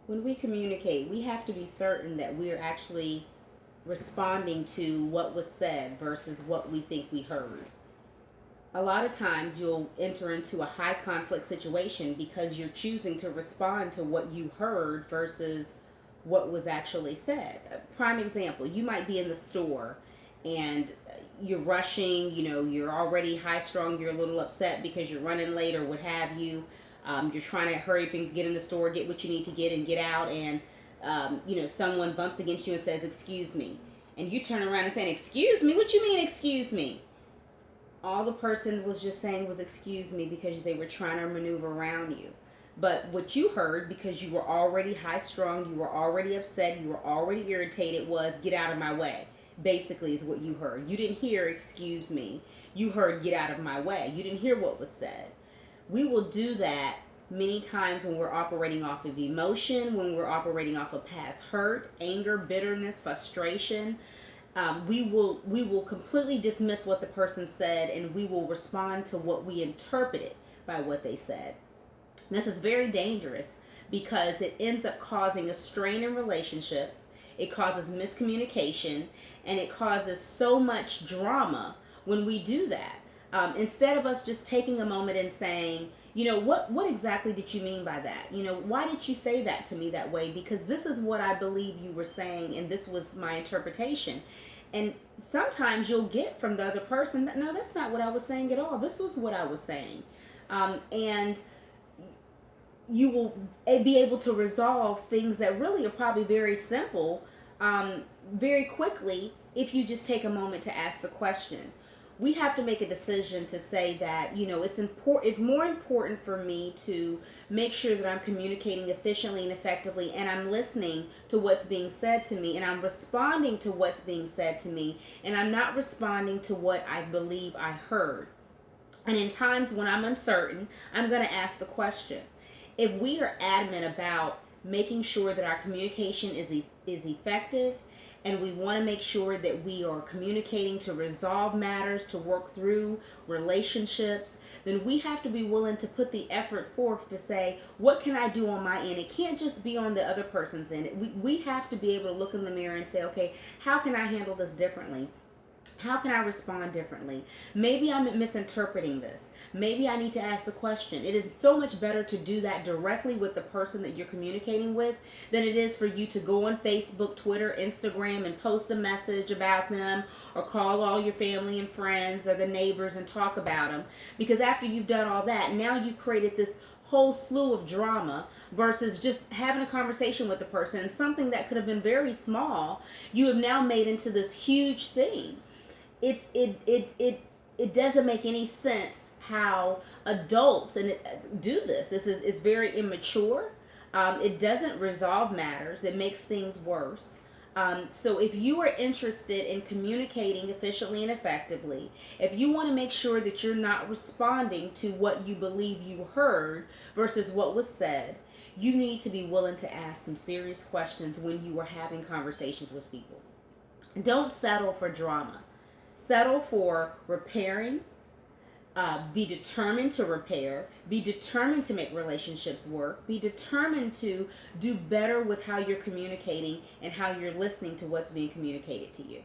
When we communicate, we have to be certain that we're actually responding to what was said versus what we think we heard. A lot of times you'll enter into a high conflict situation because you're choosing to respond to what you heard versus what was actually said. A prime example, you might be in the store and you're rushing, you're already high strung, you're a little upset because you're running late or what have you. You're trying to hurry up and get in the store, get what you need to get and get out, and someone bumps against you and says, "Excuse me." And you turn around and say, "Excuse me? What you mean, excuse me?" All the person was just saying was "excuse me" because they were trying to maneuver around you. But what you heard, because you were already high strung, you were already upset, you were already irritated, was "get out of my way." Basically is what you heard. You didn't hear "excuse me." You heard "get out of my way." You didn't hear what was said. We will do that many times when we're operating off of emotion, when we're operating off of past hurt, anger, bitterness, frustration. We will completely dismiss what the person said, and we will respond to what we interpreted by what they said. This is very dangerous because it ends up causing a strain in relationship. It causes miscommunication, and it causes so much drama when we do that. Instead of us just taking a moment and saying, what exactly did you mean by that? Why did you say that to me that way? Because this is what I believe you were saying, and this was my interpretation. And sometimes you'll get from the other person that, no, that's not what I was saying at all. This was what I was saying. And you will be able to resolve things that really are probably very simple very quickly if you just take a moment to ask the question. We have to make a decision to say that, it's more important for me to make sure that I'm communicating efficiently and effectively, and I'm listening to what's being said to me, and I'm responding to what's being said to me, and I'm not responding to what I believe I heard. And in times when I'm uncertain, I'm going to ask the question. If we are adamant about making sure that our communication is effective, and we want to make sure that we are communicating to resolve matters, to work through relationships, then we have to be willing to put the effort forth to say, what can I do on my end? It can't just be on the other person's end. We have to be able to look in the mirror and say, okay, how can I handle this differently? How can I respond differently? Maybe I'm misinterpreting this. Maybe I need to ask the question. It is so much better to do that directly with the person that you're communicating with than it is for you to go on Facebook, Twitter, Instagram, and post a message about them, or call all your family and friends or the neighbors and talk about them. Because after you've done all that, now you've created this whole slew of drama versus just having a conversation with the person. And something that could have been very small, you have now made into this huge thing. It doesn't make any sense how adults do this. This is very immature. It doesn't resolve matters. It makes things worse. So if you are interested in communicating efficiently and effectively, if you want to make sure that you're not responding to what you believe you heard versus what was said, you need to be willing to ask some serious questions when you are having conversations with people. Don't settle for drama. Settle for repairing. Be determined to repair. Be determined to make relationships work. Be determined to do better with how you're communicating and how you're listening to what's being communicated to you.